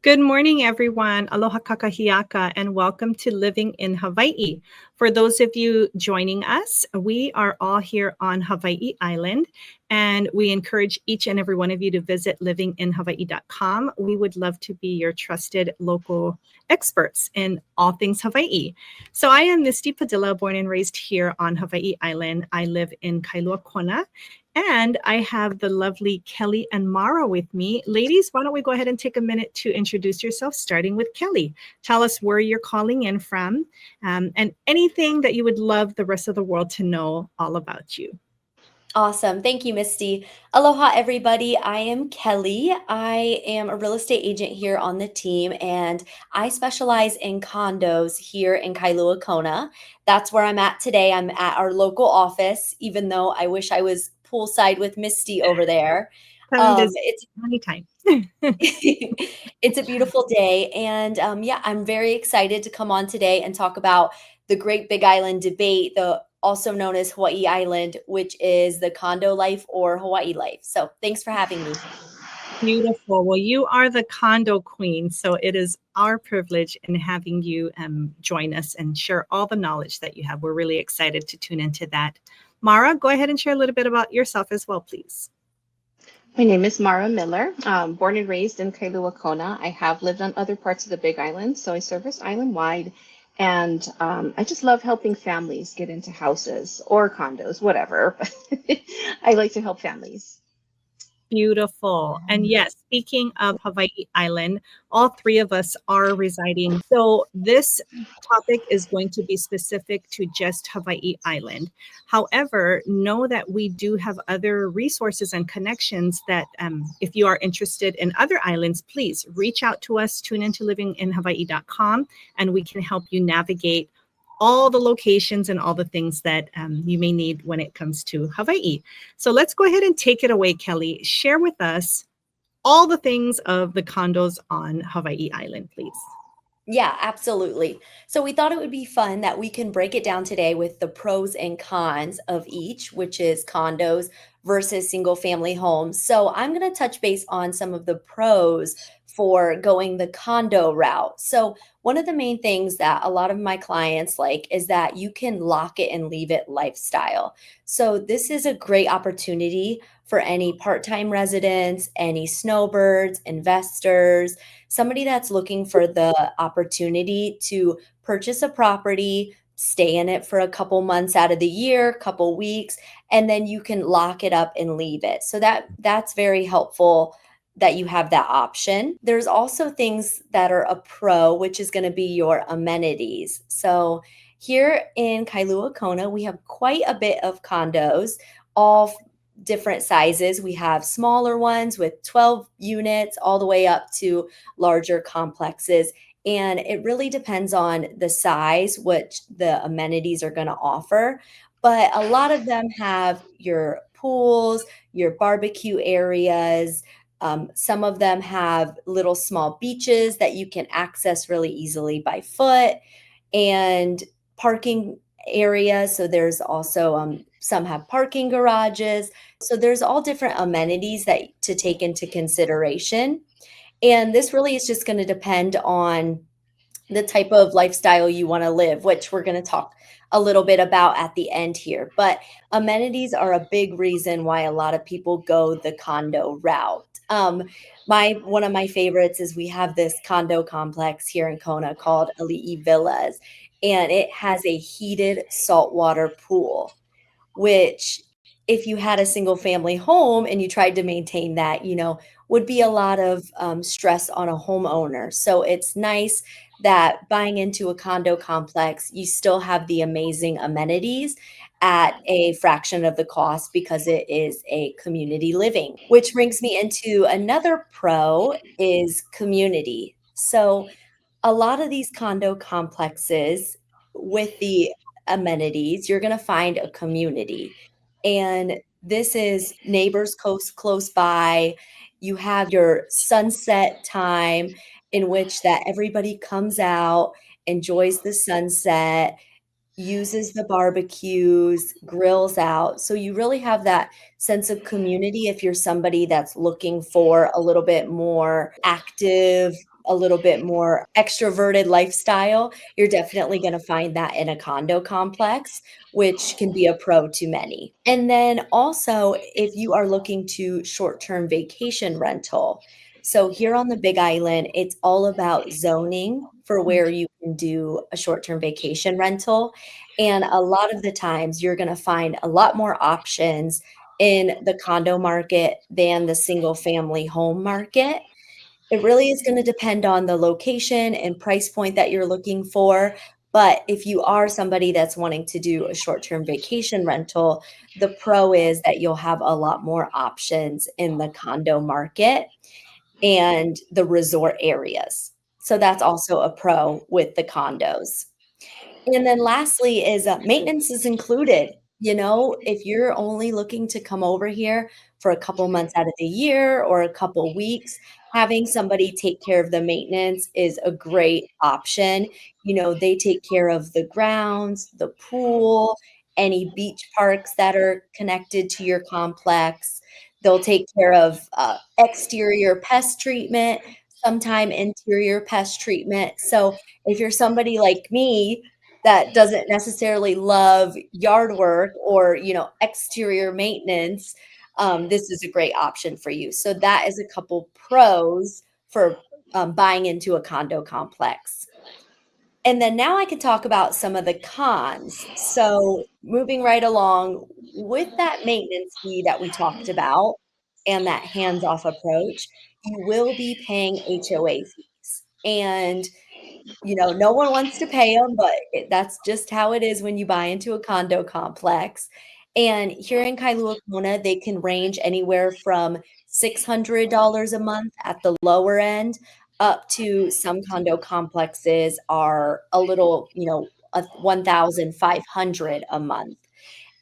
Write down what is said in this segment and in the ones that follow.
Good morning, everyone. Aloha kakahiaka, and welcome to Living in Hawaii. For those of you joining us, we are all here on Hawaii Island, and we encourage each and every one of you to visit livinginhawaii.com. We would love to be your trusted local experts in all things Hawaii. So I am Misty Padilla, born and raised here on Hawaii Island. I live in Kailua Kona, and I have the lovely Kelly and Mara with me. Ladies, why don't we go ahead and take a minute to introduce yourself, starting with Kelly. Tell us where you're calling in from, and anything that you would love the rest of the world to know all about you. Awesome. Thank you, Misty. Aloha, everybody. I am Kelly. I am a real estate agent here on the team, and I specialize in condos here in Kailua Kona. That's where I'm at today. I'm at our local office, even though I wish I was poolside with Misty over there. Come visit It's anytime. it's a beautiful day, and yeah, I'm very excited to come on today and talk about the Great Big Island debate, the also known as Hawaii Island, which is the condo life or Hawaii life. So, thanks for having me. Beautiful. Well, you are the condo queen, so it is our privilege in having you join us and share all the knowledge that you have. We're really excited to tune into that. Mara, go ahead and share a little bit about yourself as well, please. My name is Mara Miller. Born and raised in Kailua Kona. I have lived on other parts of the Big Island, so I service island-wide. And I just love helping families get into houses or condos, whatever. I like to help families. Beautiful. And yes, speaking of Hawaii Island, all three of us are residing. So this topic is going to be specific to just Hawaii Island. However, know that we do have other resources and connections that if you are interested in other islands, please reach out to us, tune into livinginhawaii.com, and we can help you navigate all the locations and all the things that you may need when it comes to Hawaii. So let's go ahead and take it away, Kelly. Share with us all the things of the condos on Hawaii Island, please. Yeah, absolutely. So we thought it would be fun that we can break it down today with the pros and cons of each, which is condos versus single family homes. So I'm going to touch base on some of the pros for going the condo route. So one of the main things that a lot of my clients like is that you can lock it and leave it lifestyle. So this is a great opportunity for any part-time residents, any snowbirds, investors, somebody that's looking for the opportunity to purchase a property, stay in it for a couple months out of the year, couple weeks, and then you can lock it up and leave it. So that's very helpful that you have that option. There's also things that are a pro, which is going to be your amenities. So here in Kailua Kona, we have quite a bit of condos, all different sizes. We have smaller ones with 12 units all the way up to larger complexes. And it really depends on the size, which the amenities are going to offer. But a lot of them have your pools, your barbecue areas. Some of them have little small beaches that you can access really easily by foot, and parking areas. So there's also some have parking garages. So there's all different amenities that to take into consideration. And this really is just going to depend on the type of lifestyle you want to live, which we're going to talk a little bit about at the end here. But amenities are a big reason why a lot of people go the condo route. My one of my favorites is we have this condo complex here in Kona called Ali'i Villas, and it has a heated saltwater pool, which if you had a single family home and you tried to maintain that, would be a lot of stress on a homeowner. So it's nice that buying into a condo complex, you still have the amazing amenities at a fraction of the cost because it is a community living, which brings me into another pro is community. So a lot of these condo complexes with the amenities, you're going to find a community. And this is neighbors close by. You have your sunset time in which that everybody comes out, enjoys the sunset, uses the barbecues, grills out. So you really have that sense of community if you're somebody that's looking for a little bit more active a little bit more extroverted lifestyle, you're definitely going to find that in a condo complex, which can be a pro to many. And then also, if you are looking to short term vacation rental, so here on the Big Island, it's all about zoning for where you can do a short term vacation rental. And a lot of the times, you're going to find a lot more options in the condo market than the single family home market. It really is gonna depend on the location and price point that you're looking for, but if you are somebody that's wanting to do a short-term vacation rental, the pro is that you'll have a lot more options in the condo market and the resort areas. So that's also a pro with the condos. And then lastly is, maintenance is included. You know, if you're only looking to come over here for a couple months out of the year or a couple weeks, having somebody take care of the maintenance is a great option. You know, they take care of the grounds, the pool, any beach parks that are connected to your complex. They'll take care of, exterior pest treatment, sometime interior pest treatment. So if you're somebody like me that doesn't necessarily love yard work or, exterior maintenance, this is a great option for you. So that is a couple pros for, buying into a condo complex. And then now I could talk about some of the cons. So moving right along with that maintenance fee that we talked about and that hands-off approach, you will be paying HOA fees. And no one wants to pay them, but that's just how it is when you buy into a condo complex. And here in Kailua Kona, they can range anywhere from $600 a month at the lower end up to some condo complexes are a little, 1,500 a month.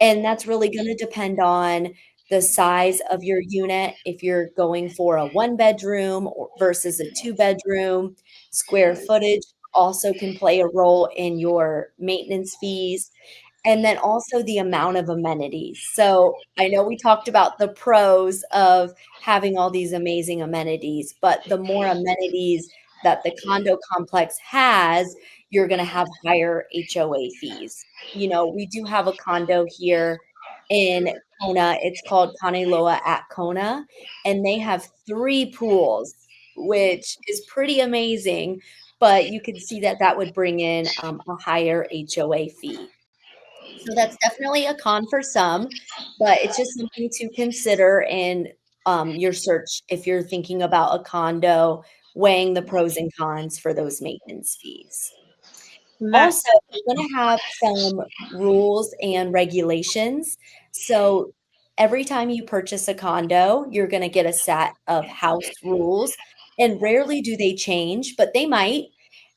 And that's really gonna depend on the size of your unit, if you're going for a one-bedroom or versus a two-bedroom. Square footage also can play a role in your maintenance fees, and then also the amount of amenities. So, I know we talked about the pros of having all these amazing amenities, but the more amenities that the condo complex has, you're gonna have higher HOA fees. You know, we do have a condo here in Kona. It's called Kaneloa at Kona, and they have 3 pools, which is pretty amazing, but you can see that that would bring in, a higher HOA fee. So that's definitely a con for some, but it's just something to consider in, your search if you're thinking about a condo, weighing the pros and cons for those maintenance fees. That Also, we're gonna have some rules and regulations. So every time you purchase a condo, you're gonna get a set of house rules, and rarely do they change, but they might.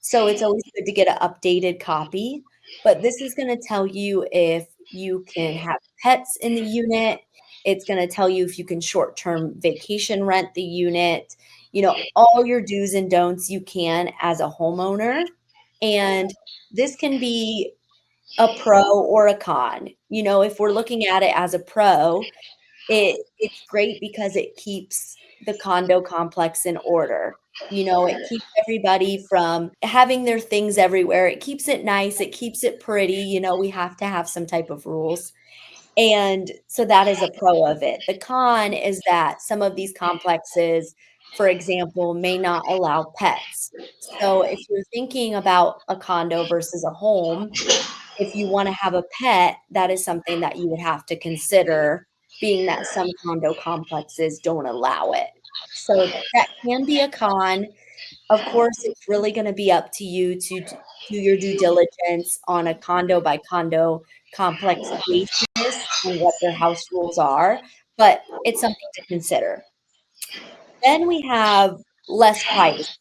So it's always good to get an updated copy. But this is gonna tell you if you can have pets in the unit. It's gonna tell you if you can short-term vacation rent the unit, all your do's and don'ts you can as a homeowner. And this can be a pro or a con. You know, if we're looking at it as a pro, it's great because it keeps the condo complex in order. You know, it keeps everybody from having their things everywhere. It keeps it nice, it keeps it pretty. You know, we have to have some type of rules. And so that is a pro of it. The con is that some of these complexes, for example, may not allow pets. So if you're thinking about a condo versus a home, if you wanna have a pet, that is something that you would have to consider, being that some condo complexes don't allow it. So that can be a con. Of course, it's really gonna be up to you to do your due diligence on a condo by condo complex basis and what their house rules are, but it's something to consider. Then we have less privacy.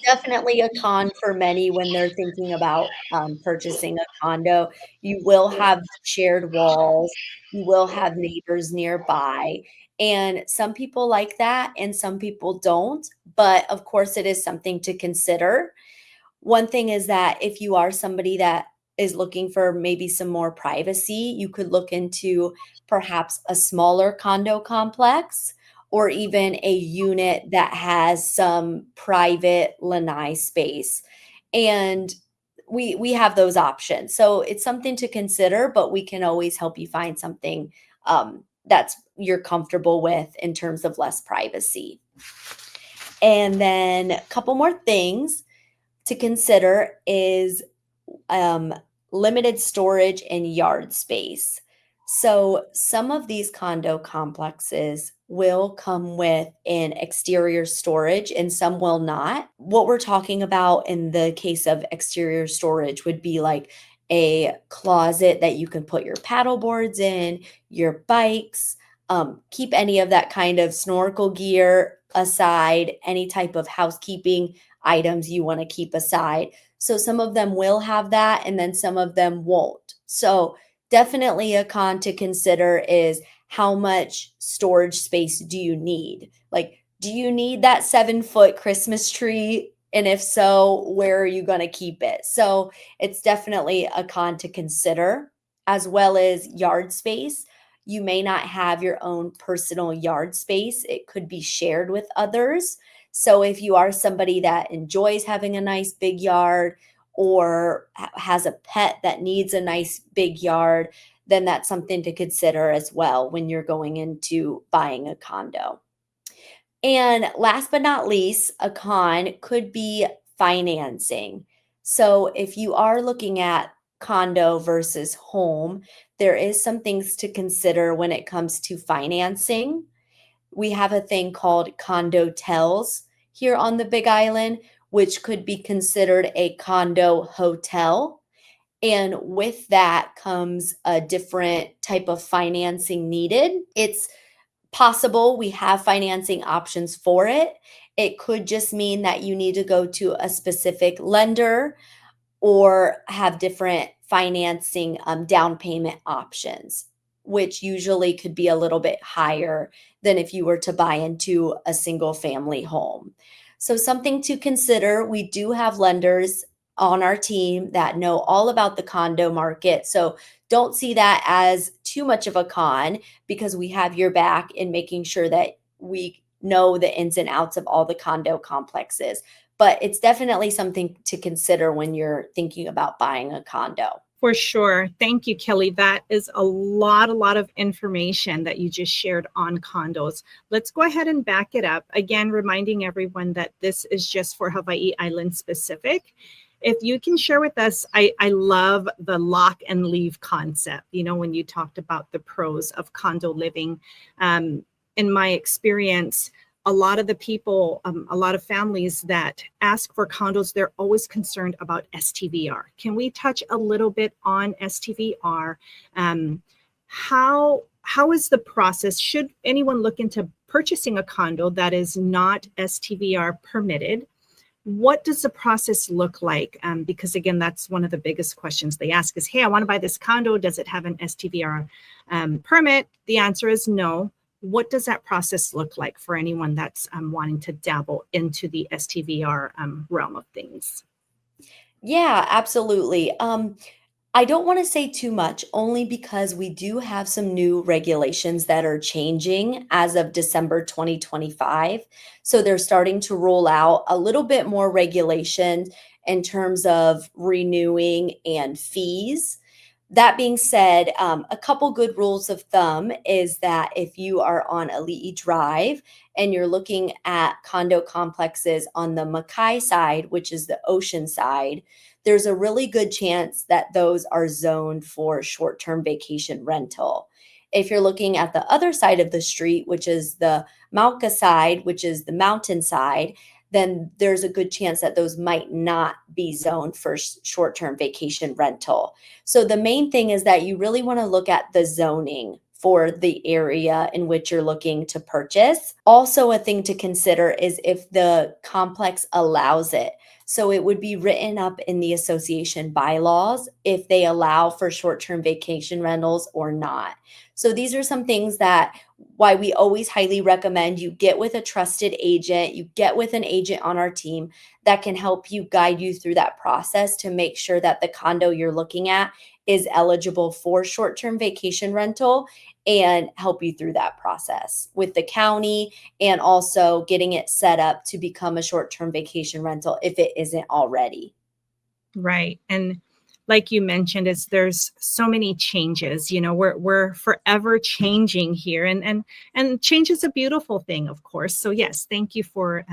Definitely a con for many when they're thinking about, purchasing a condo. You will have the shared walls, you will have neighbors nearby, and some people like that and some people don't, but of course, it is something to consider. One thing is that if you are somebody that is looking for maybe some more privacy, you could look into perhaps a smaller condo complex or even a unit that has some private lanai space. And we have those options. So it's something to consider, but we can always help you find something that's you're comfortable with in terms of less privacy. And then a couple more things to consider is limited storage and yard space. So some of these condo complexes will come with an exterior storage and some will not. What we're talking about in the case of exterior storage would be like a closet that you can put your paddle boards in, your bikes, keep any of that kind of snorkel gear aside, any type of housekeeping items you want to keep aside. So some of them will have that and then some of them won't. So definitely a con to consider is how much storage space do you need? Like, do you need that 7-foot Christmas tree? And if so, where are you going to keep it? So it's definitely a con to consider, as well as yard space. You may not have your own personal yard space. It could be shared with others. So if you are somebody that enjoys having a nice big yard or has a pet that needs a nice big yard, then that's something to consider as well when you're going into buying a condo. And last but not least, a con could be financing. So if you are looking at condo versus home, there is some things to consider when it comes to financing. We have a thing called condo tells here on the Big Island, which could be considered a condo hotel. And with that comes a different type of financing needed. It's possible we have financing options for it. It could just mean that you need to go to a specific lender or have different financing down payment options, which usually could be a little bit higher than if you were to buy into a single family home. So something to consider, we do have lenders on our team that know all about the condo market. So don't see that as too much of a con because we have your back in making sure that we know the ins and outs of all the condo complexes. But it's definitely something to consider when you're thinking about buying a condo. For sure. Thank you, Kelly. That is a lot of information that you just shared on condos. Let's go ahead and back it up. Again, reminding everyone that this is just for Hawaii Island specific. If you can share with us, I love the lock and leave concept. You know, when you talked about the pros of condo living, in my experience, a lot of the people, a lot of families that ask for condos, they're always concerned about STVR. Can we touch a little bit on STVR? How is the process? Should anyone look into purchasing a condo that is not STVR permitted? What does the process look like? Because again, that's one of the biggest questions they ask is, hey, I want to buy this condo. Does it have an STVR permit? The answer is no. What does that process look like for anyone that's wanting to dabble into the STVR realm of things? Yeah, absolutely. I don't want to say too much only because we do have some new regulations that are changing as of December 2025. So they're starting to roll out a little bit more regulation in terms of renewing and fees. That being said, a couple good rules of thumb is that if you are on Ali'i Drive and you're looking at condo complexes on the Makai side, which is the ocean side, there's a really good chance that those are zoned for short-term vacation rental. If you're looking at the other side of the street, which is the Mauka side, which is the mountain side, then there's a good chance that those might not be zoned for short-term vacation rental. So the main thing is that you really want to look at the zoning for the area in which you're looking to purchase. Also, a thing to consider is if the complex allows it. So it would be written up in the association bylaws if they allow for short-term vacation rentals or not. So these are some things that why we always highly recommend you get with a trusted agent, you get with an agent on our team that can help you guide you through that process to make sure that the condo you're looking at is eligible for short-term vacation rental and help you through that process with the county, and also getting it set up to become a short-term vacation rental if it isn't already. Right. And like you mentioned, is there's so many changes. We're forever changing here, and change is a beautiful thing, of course. So yes, thank you for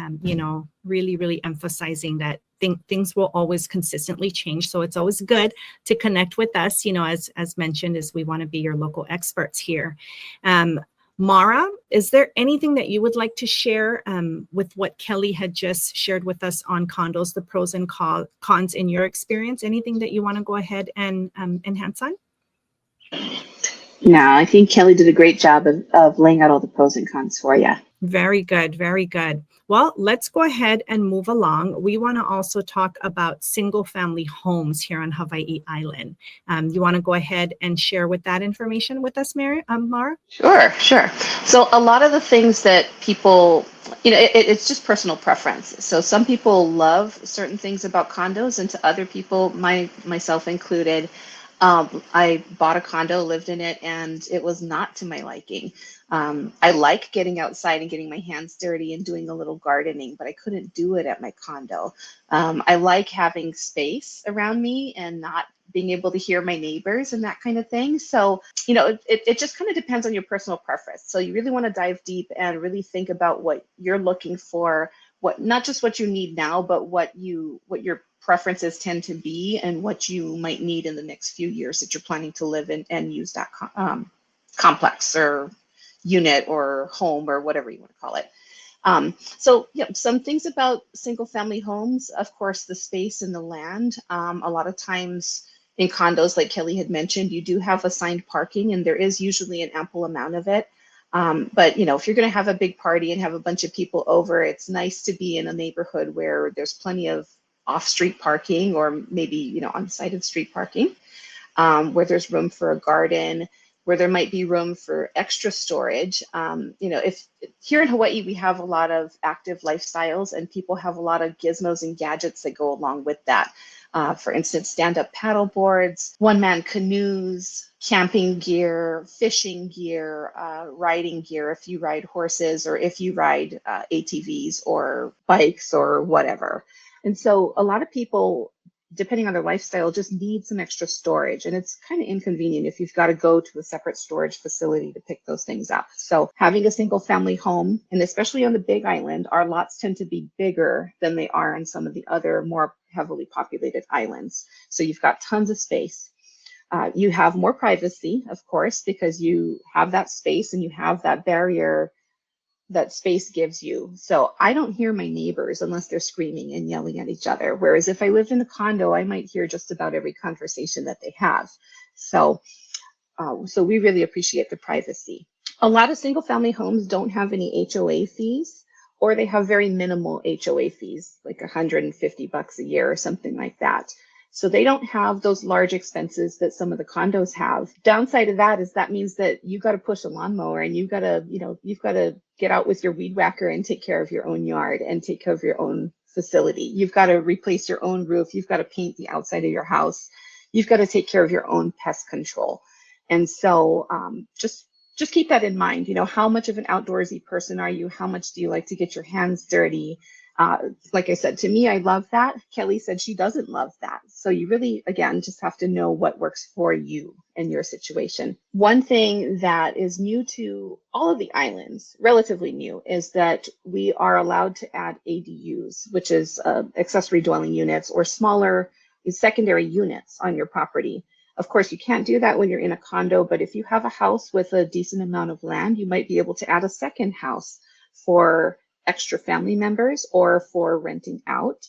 really emphasizing that things will always consistently change. So it's always good to connect with us. As mentioned, is we want to be your local experts here. Mara, is there anything that you would like to share with what Kelly had just shared with us on condos, the pros and cons in your experience? Anything that you want to go ahead and enhance on? No, I think Kelly did a great job of laying out all the pros and cons for you. Very good. Very good. Well, let's go ahead and move along. We want to also talk about single family homes here on Hawaii Island. You want to go ahead and share with that information with us, Mara? Sure. So a lot of the things that people, it's just personal preference. So some people love certain things about condos, and to other people, myself included, I bought a condo, lived in it, and it was not to my liking. I like getting outside and getting my hands dirty and doing a little gardening, but I couldn't do it at my condo. I like having space around me and not being able to hear my neighbors and that kind of thing. So, it just kind of depends on your personal preference. So you really want to dive deep and really think about what you're looking for, not just what you need now, but what your preferences tend to be and what you might need in the next few years that you're planning to live in and use that complex or unit or home or whatever you want to call it. So some things about single family homes, of course, the space and the land. A lot of times in condos, like Kelly had mentioned, you do have assigned parking, and there is usually an ample amount of it. But if you're going to have a big party and have a bunch of people over, it's nice to be in a neighborhood where there's plenty of off-street parking, or maybe on-site street parking, where there's room for a garden, where there might be room for extra storage. If here in Hawaii, we have a lot of active lifestyles, and people have a lot of gizmos and gadgets that go along with that. For instance, stand-up paddle boards, one-man canoes, camping gear, fishing gear, riding gear if you ride horses, or if you ride ATVs or bikes or whatever. And so a lot of people, depending on their lifestyle, just need some extra storage. And it's kind of inconvenient if you've got to go to a separate storage facility to pick those things up. So having a single family home, and especially on the Big Island, our lots tend to be bigger than they are in some of the other more heavily populated islands. So you've got tons of space. You have more privacy, of course, because you have that space and you have that barrier that space gives you. So I don't hear my neighbors unless they're screaming and yelling at each other. Whereas if I lived in a condo, I might hear just about every conversation that they have. So we really appreciate the privacy. A lot of single family homes don't have any HOA fees, or they have very minimal HOA fees, like $150 a year or something like that. So they don't have those large expenses that some of the condos have. Downside of that is that means that you got to push a lawnmower, and you've got to get out with your weed whacker and take care of your own yard and take care of your own facility. You've got to replace your own roof. You've got to paint the outside of your house. You've got to take care of your own pest control. And so just keep that in mind. How much of an outdoorsy person are you? How much do you like to get your hands dirty? Like I said, to me, I love that. Kelly said she doesn't love that. So you really, again, just have to know what works for you and your situation. One thing that is new to all of the islands, relatively new, is that we are allowed to add ADUs, which is accessory dwelling units, or smaller secondary units on your property. Of course, you can't do that when you're in a condo, but if you have a house with a decent amount of land, you might be able to add a second house for extra family members or for renting out,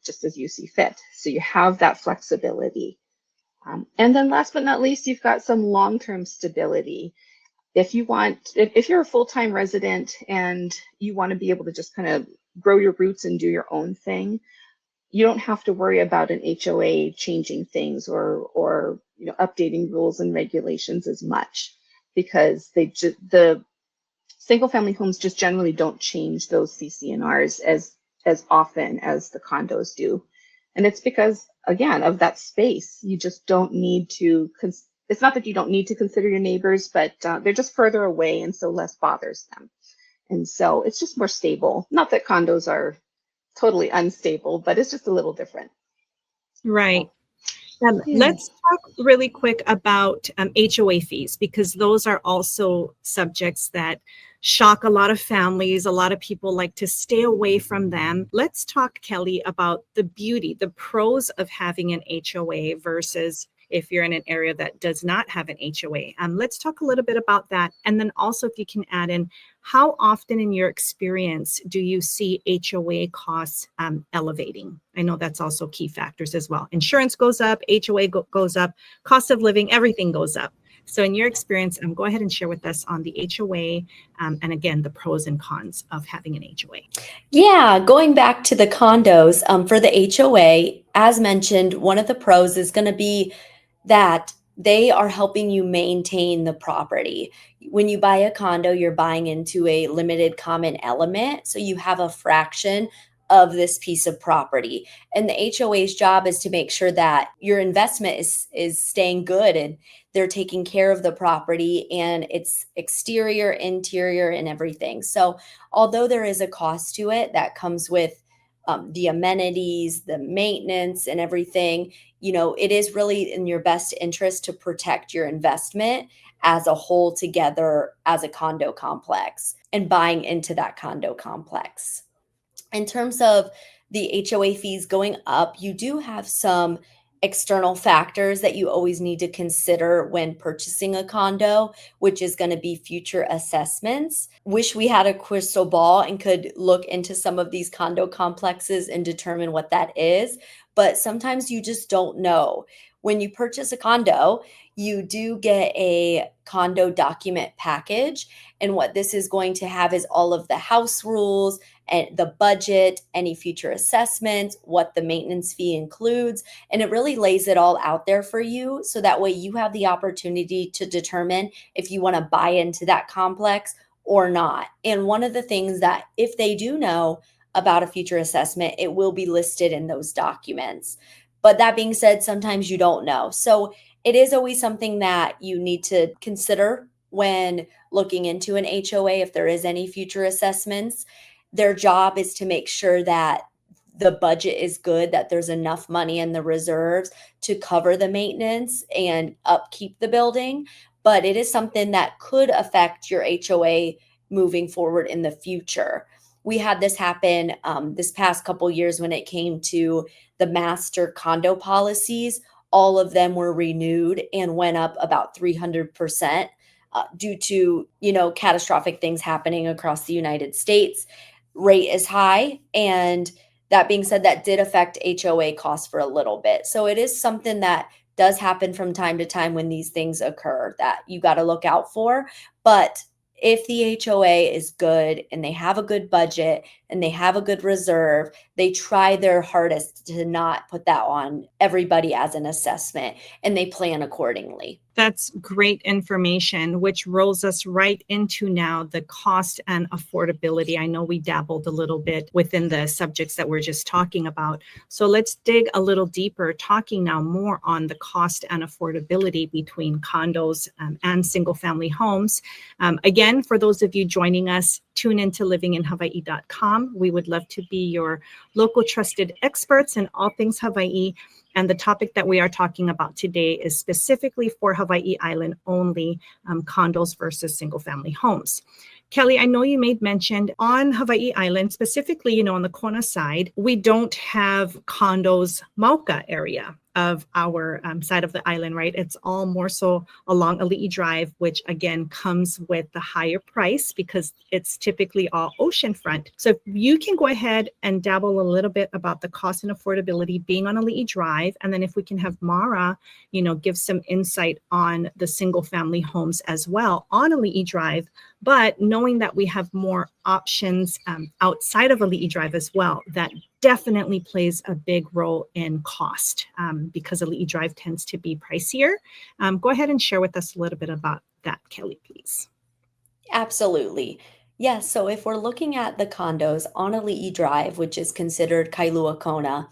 just as you see fit. So you have that flexibility. And then last but not least, you've got some long-term stability. If you're a full-time resident and you want to be able to just kind of grow your roots and do your own thing, you don't have to worry about an HOA changing things or updating rules and regulations as much, because the single family homes just generally don't change those CC&Rs as often as the condos do. And it's because, again, of that space. You just don't need to it's not that you don't need to consider your neighbors, but they're just further away, and so less bothers them. And so it's just more stable. Not that condos are totally unstable, but it's just a little different. Right. Yeah. Let's talk really quick about HOA fees, because those are also subjects that shock a lot of families. A lot of people like to stay away from them. Let's talk, Kelly, about the beauty, the pros of having an HOA versus if you're in an area that does not have an HOA. Let's talk a little bit about that. And then also, if you can add in, how often in your experience do you see HOA costs elevating? I know that's also key factors as well. Insurance goes up, HOA goes up, cost of living, everything goes up. So in your experience, go ahead and share with us on the HOA and again, the pros and cons of having an HOA. Yeah, going back to the condos, for the HOA, as mentioned, one of the pros is going to be that they are helping you maintain the property. When you buy a condo, you're buying into a limited common element, so you have a fraction of this piece of property. And the HOA's job is to make sure that your investment is staying good, and they're taking care of the property and its exterior, interior, and everything. So although there is a cost to it that comes with the amenities, the maintenance, and everything, it is really in your best interest to protect your investment as a whole together as a condo complex and buying into that condo complex. In terms of the HOA fees going up, you do have some external factors that you always need to consider when purchasing a condo, which is going to be future assessments. Wish we had a crystal ball and could look into some of these condo complexes and determine what that is, but sometimes you just don't know. When you purchase a condo, you do get a condo document package, and what this is going to have is all of the house rules and the budget, any future assessments, what the maintenance fee includes, and it really lays it all out there for you. So that way you have the opportunity to determine if you want to buy into that complex or not. And one of the things that if they do know about a future assessment, it will be listed in those documents. But that being said, sometimes you don't know. So it is always something that you need to consider when looking into an HOA if there is any future assessments. Their job is to make sure that the budget is good, that there's enough money in the reserves to cover the maintenance and upkeep the building. But it is something that could affect your HOA moving forward in the future. We had this happen this past couple years when it came to the master condo policies. All of them were renewed and went up about 300%. Due to catastrophic things happening across the United States. Rate is high, and that being said, that did affect HOA costs for a little bit. So it is something that does happen from time to time when these things occur that you got to look out for. But if the HOA is good and they have a good budget and they have a good reserve, they try their hardest to not put that on everybody as an assessment, and they plan accordingly. That's great information, which rolls us right into now the cost and affordability. I know we dabbled a little bit within the subjects that we're just talking about. So let's dig a little deeper, talking now more on the cost and affordability between condos and single family homes. Again, for those of you joining us, tune into livinginhawaii.com. We would love to be your local trusted experts in all things Hawaii. And the topic that we are talking about today is specifically for Hawaii Island only, condos versus single family homes. Kelly, I know you made mention on Hawaii Island, specifically, on the Kona side, we don't have condos Mauka area of our side of the island, right? It's all more so along Ali'i Drive, which again comes with the higher price because it's typically all oceanfront. So if you can go ahead and dabble a little bit about the cost and affordability being on Ali'i Drive, and then if we can have Mara, give some insight on the single family homes as well on Ali'i Drive, but knowing that we have more options outside of Ali'i Drive as well, that definitely plays a big role in cost because Ali'i Drive tends to be pricier. Go ahead and share with us a little bit about that, Kelly, please. Absolutely. Yes. So if we're looking at the condos on Ali'i Drive, which is considered Kailua Kona,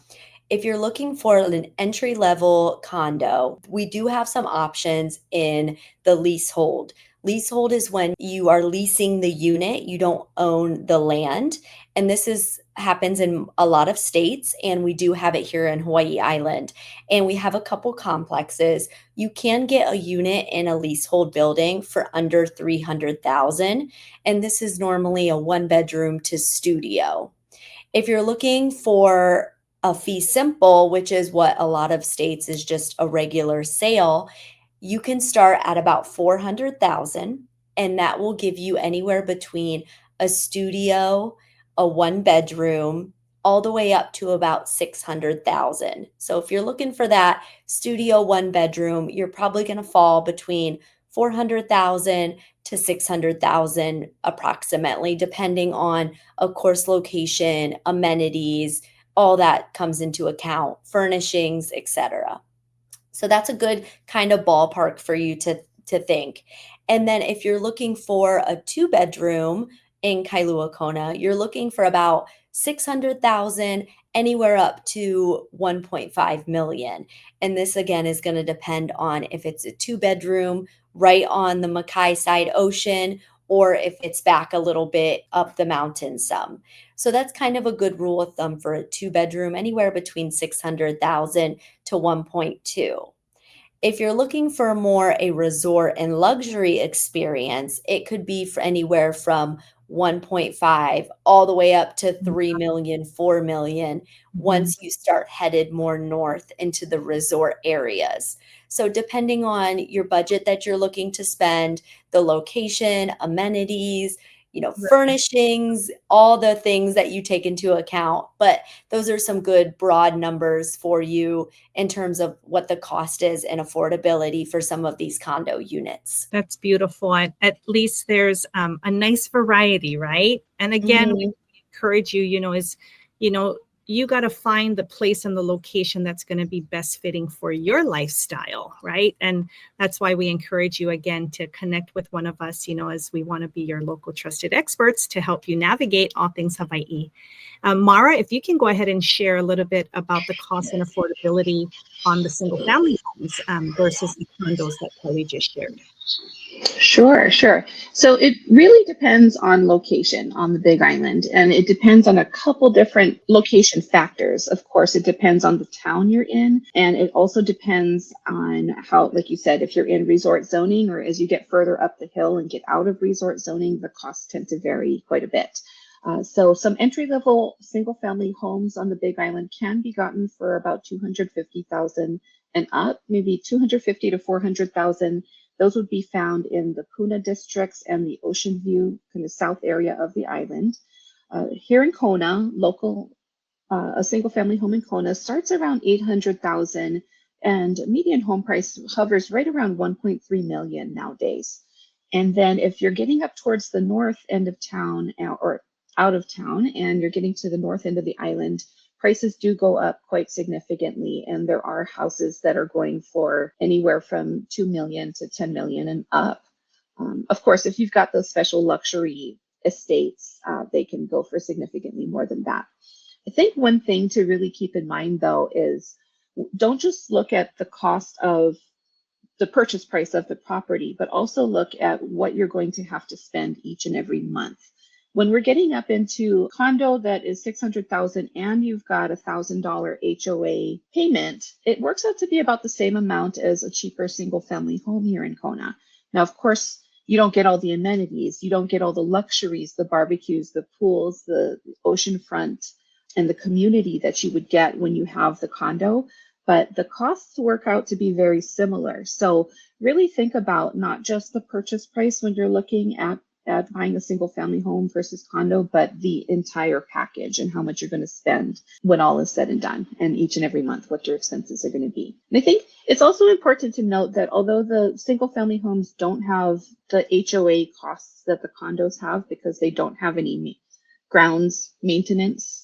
If you're looking for an entry level condo, we do have some options in the leasehold. Leasehold is when you are leasing the unit, you don't own the land. And this is happens in a lot of states, and we do have it here in Hawaii Island. And we have a couple complexes. You can get a unit in a leasehold building for under 300,000, and this is normally a one bedroom to studio. If you're looking for a fee simple, which is what a lot of states is just a regular sale, you can start at about 400,000, and that will give you anywhere between a studio, a one bedroom, all the way up to about 600,000. So if you're looking for that studio one bedroom, you're probably going to fall between 400,000 to 600,000 approximately, depending on, of course, location, amenities, all that comes into account, furnishings, etc. So that's a good kind of ballpark for you to think. And then if you're looking for a two bedroom in Kailua Kona, you're looking for about 600,000 anywhere up to 1.5 million. And this again is going to depend on if it's a two bedroom right on the Makai side ocean, or if it's back a little bit up the mountain some. So that's kind of a good rule of thumb for a two bedroom, anywhere between 600,000 to 1.2. If you're looking for more a resort and luxury experience, it could be for anywhere from 1.5 all the way up to 3 million, 4 million once you start headed more north into the resort areas. So depending on your budget that you're looking to spend, the location, amenities, furnishings, all the things that you take into account. But those are some good broad numbers for you in terms of what the cost is and affordability for some of these condo units. That's beautiful. And at least there's a nice variety, right? And again, we encourage you, you got to find the place and the location that's going to be best fitting for your lifestyle, right? And that's why we encourage you again to connect with one of us, as we want to be your local trusted experts to help you navigate all things Hawaii. Mara, if you can go ahead and share a little bit about the cost and affordability on the single family homes versus the condos that Kelly just shared. Sure. So it really depends on location on the Big Island, and it depends on a couple different location factors. Of course, it depends on the town you're in, and it also depends on how, like you said, if you're in resort zoning, or as you get further up the hill and get out of resort zoning, the costs tend to vary quite a bit. So some entry-level single-family homes on the Big Island can be gotten for about 250,000 and up, maybe 250 to 400,000. Those would be found in the Puna districts and the Ocean View kind of south area of the island. Here in Kona, a single family home in Kona starts around 800,000, and median home price hovers right around 1.3 million nowadays. And then if you're getting up towards the north end of town or out of town, and you're getting to the north end of the island, prices do go up quite significantly, and there are houses that are going for anywhere from 2 million to 10 million and up. Of course, if you've got those special luxury estates, they can go for significantly more than that. I think one thing to really keep in mind, though, is don't just look at the cost of the purchase price of the property, but also look at what you're going to have to spend each and every month. When we're getting up into condo that is 600,000 and you've got $1,000 HOA payment, it works out to be about the same amount as a cheaper single family home here in Kona. Now, of course, you don't get all the amenities, you don't get all the luxuries, the barbecues, the pools, the oceanfront, and the community that you would get when you have the condo, but the costs work out to be very similar. So really think about not just the purchase price when you're looking at buying a single family home versus condo, but the entire package and how much you're going to spend when all is said and done, and each and every month what your expenses are going to be. And I think it's also important to note that although the single family homes don't have the HOA costs that the condos have, because they don't have any grounds maintenance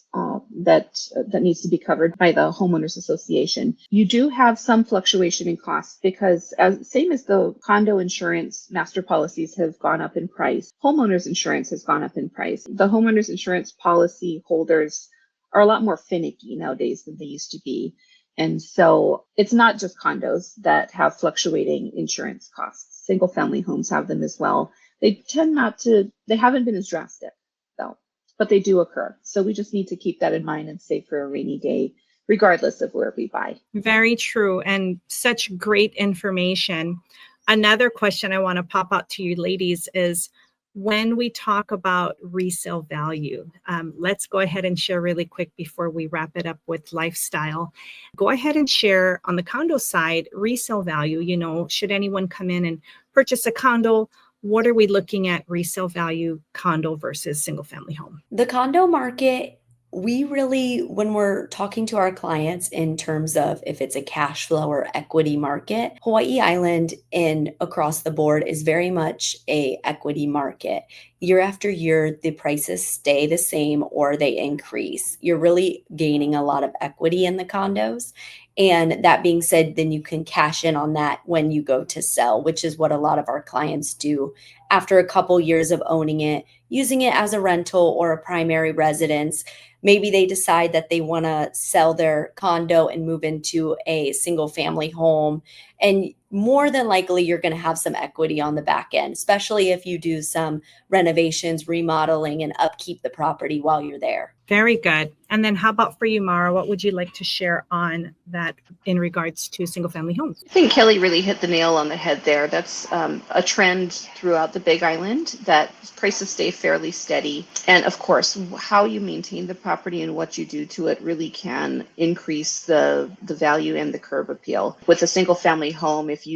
that needs to be covered by the homeowners association, you do have some fluctuation in costs, because same as the condo insurance master policies have gone up in price, homeowners insurance has gone up in price. The homeowners insurance policy holders are a lot more finicky nowadays than they used to be. And so it's not just condos that have fluctuating insurance costs. Single family homes have them as well. They tend not to, they haven't been as drastic though, but they do occur. So we just need to keep that in mind and save for a rainy day, regardless of where we buy. Very true, and such great information. Another question I want to pop out to you ladies is, when we talk about resale value, let's go ahead and share really quick before we wrap it up with lifestyle. Go ahead and share on the condo side, resale value. Should anyone come in and purchase a condo, what are we looking at resale value, condo versus single family home? The condo market, we really, when we're talking to our clients in terms of if it's a cash flow or equity market, Hawaii Island and across the board is very much a equity market. Year after year, the prices stay the same or they increase. You're really gaining a lot of equity in the condos. And that being said, then you can cash in on that when you go to sell, which is what a lot of our clients do after a couple years of owning it, using it as a rental or a primary residence. Maybe they decide that they want to sell their condo and move into a single family home. And more than likely, you're going to have some equity on the back end, especially if you do some renovations, remodeling, and upkeep the property while you're there. Very good. And then how about for you, Mara? What would you like to share on that in regards to single family homes? I think Kelly really hit the nail on the head there. That's a trend throughout the Big Island, that prices stay fairly steady. And of course, how you maintain the property and what you do to it really can increase the value and the curb appeal. With a single family home, if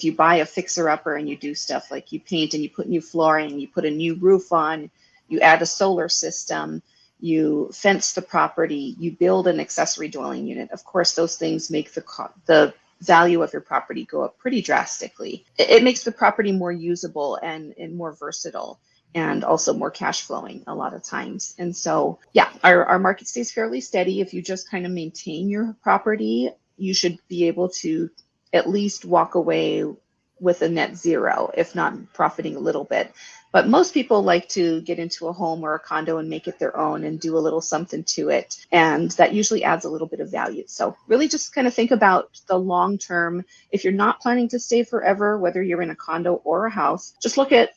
you buy a fixer upper and you do stuff like you paint and you put new flooring, you put a new roof on, you add a solar system, you fence the property, you build an accessory dwelling unit. Of course, those things make the value of your property go up pretty drastically. It makes the property more usable and more versatile, and also more cash flowing a lot of times. And so, yeah, our market stays fairly steady. If you just kind of maintain your property, you should be able to at least walk away with a net zero, if not profiting a little bit. But most people like to get into a home or a condo and make it their own and do a little something to it. And that usually adds a little bit of value. So really just kind of think about the long term. If you're not planning to stay forever, whether you're in a condo or a house, just look at,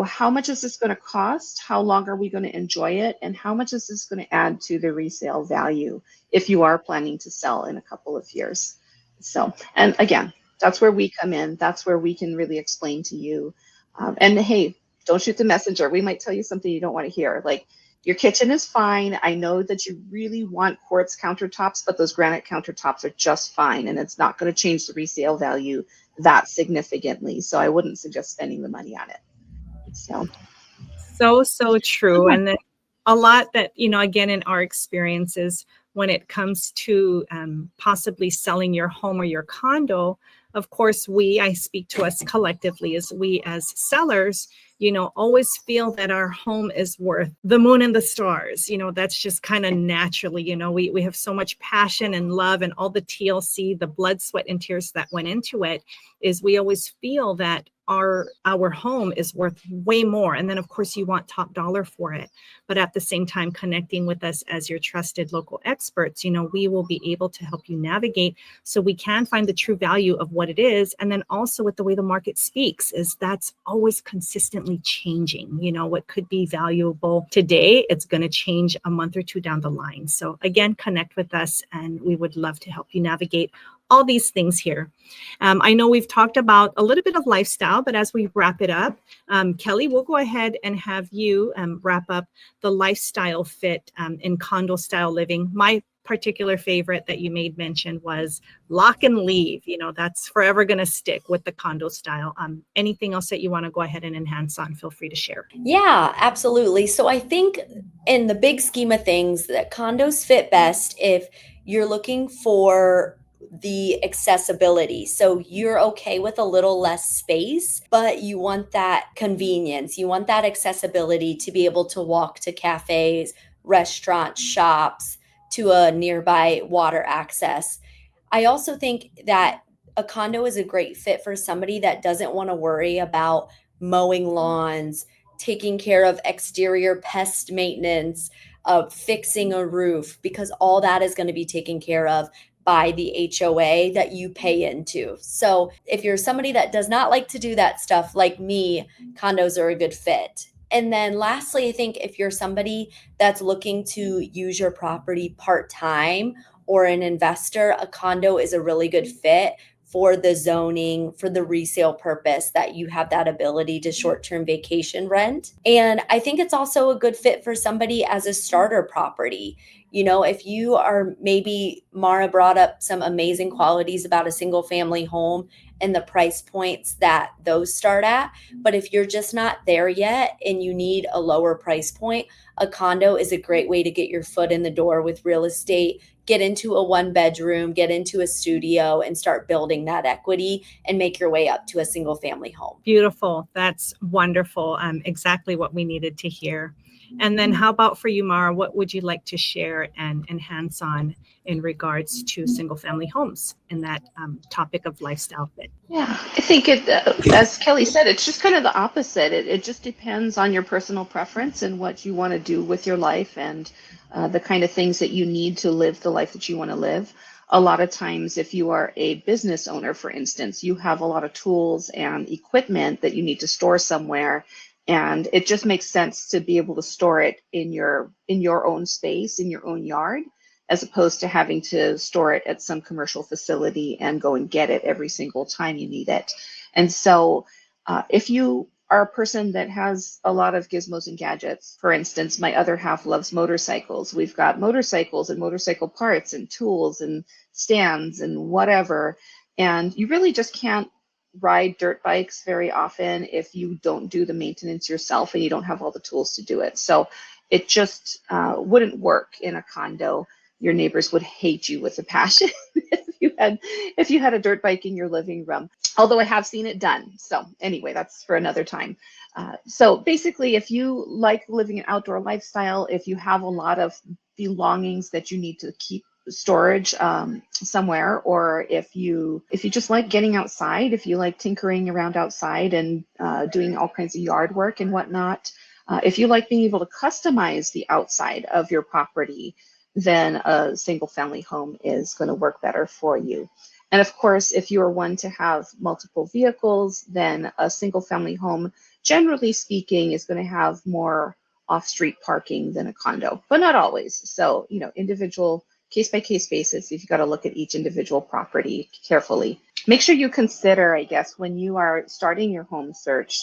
how much is this going to cost? How long are we going to enjoy it? And how much is this going to add to the resale value if you are planning to sell in a couple of years? So, and again, that's where we come in. That's where we can really explain to you. And hey, don't shoot the messenger. We might tell you something you don't want to hear. Like, your kitchen is fine. I know that you really want quartz countertops, but those granite countertops are just fine. And it's not going to change the resale value that significantly. So I wouldn't suggest spending the money on it. So true. And then a lot that, again, in our experiences, when it comes to possibly selling your home or your condo, of course, I speak to us collectively, as we as sellers, always feel that our home is worth the moon and the stars. That's just kind of naturally, we have so much passion and love, and all the TLC, the blood, sweat, and tears that went into it, is we always feel that our home is worth way more. And then of course you want top dollar for it, but at the same time, connecting with us as your trusted local experts, we will be able to help you navigate so we can find the true value of what it is. And then also with the way the market speaks, is that's always consistently changing. What could be valuable today, it's going to change a month or two down the line. So again, connect with us and we would love to help you navigate all these things here. I know we've talked about a little bit of lifestyle, but as we wrap it up, Kelly, we'll go ahead and have you wrap up the lifestyle fit in condo style living. My particular favorite that you made mention was lock and leave. That's forever going to stick with the condo style. Anything else that you want to go ahead and enhance on, feel free to share. Yeah, absolutely. So I think in the big scheme of things, that condos fit best if you're looking for the accessibility. So you're okay with a little less space, but you want that convenience. You want that accessibility to be able to walk to cafes, restaurants, shops, to a nearby water access. I also think that a condo is a great fit for somebody that doesn't want to worry about mowing lawns, taking care of exterior pest maintenance, fixing a roof, because all that is going to be taken care of by the HOA that you pay into. So if you're somebody that does not like to do that stuff like me, condos are a good fit. And then lastly, I think if you're somebody that's looking to use your property part-time or an investor, a condo is a really good fit for the zoning, for the resale purpose, that you have that ability to short-term vacation rent. And I think it's also a good fit for somebody as a starter property. You know, if you are, maybe Mara brought up some amazing qualities about a single family home and the price points that those start at. But if you're just not there yet and you need a lower price point, a condo is a great way to get your foot in the door with real estate, get into a 1-bedroom, get into a studio, and start building that equity and make your way up to a single family home. Beautiful. That's wonderful. Exactly what we needed to hear. And then how about for you, Mara? What would you like to share and enhance on in regards to single family homes in that topic of lifestyle fit? Yeah, I think as Kelly said, it's just kind of the opposite. It just depends on your personal preference and what you want to do with your life, and the kind of things that you need to live the life that you want to live. A lot of times, if you are a business owner, for instance, you have a lot of tools and equipment that you need to store somewhere, and it just makes sense to be able to store it in your own space, in your own yard, as opposed to having to store it at some commercial facility and go and get it every single time you need it. And so if you are a person that has a lot of gizmos and gadgets, for instance, my other half loves motorcycles. We've got motorcycles and motorcycle parts and tools and stands and whatever. And you really just can't ride dirt bikes very often if you don't do the maintenance yourself and you don't have all the tools to do it. So it just wouldn't work in a condo. Your neighbors would hate you with a passion if you had a dirt bike in your living room, although I have seen it done. So anyway, that's for another time. So basically, if you like living an outdoor lifestyle, if you have a lot of belongings that you need to keep storage somewhere, or if you just like getting outside, if you like tinkering around outside and doing all kinds of yard work and whatnot, if you like being able to customize the outside of your property, then a single family home is going to work better for you. And of course, if you are one to have multiple vehicles, then a single family home, generally speaking, is going to have more off-street parking than a condo, but not always. So, individual case-by-case basis, you've got to look at each individual property carefully. Make sure you consider, I guess, when you are starting your home search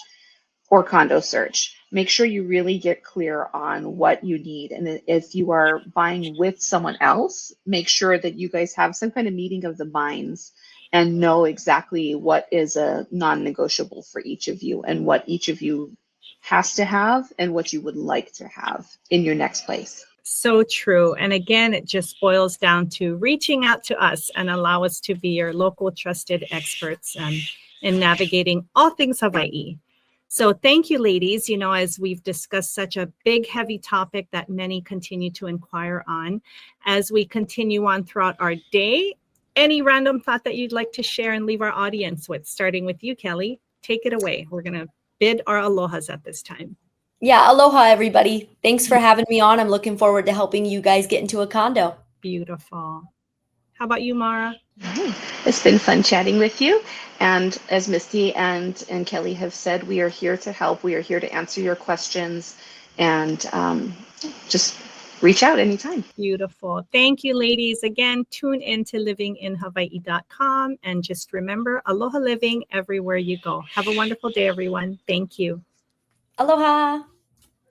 or condo search, make sure you really get clear on what you need. And if you are buying with someone else, make sure that you guys have some kind of meeting of the minds and know exactly what is a non-negotiable for each of you and what each of you has to have and what you would like to have in your next place. So true. And again, it just boils down to reaching out to us and allow us to be your local trusted experts in navigating all things Hawaii. So thank you, ladies. As we've discussed such a big, heavy topic that many continue to inquire on, as we continue on throughout our day, any random thought that you'd like to share and leave our audience with, starting with you, Kelly? Take it away. We're going to bid our alohas at this time. Yeah, aloha, everybody. Thanks for having me on. I'm looking forward to helping you guys get into a condo. Beautiful. How about you, Mara? It's been fun chatting with you. And as Misty and Kelly have said, we are here to help. We are here to answer your questions, and just reach out anytime. Beautiful. Thank you, ladies. Again, tune in to livinginhawaii.com. And just remember, aloha living everywhere you go. Have a wonderful day, everyone. Thank you. Aloha.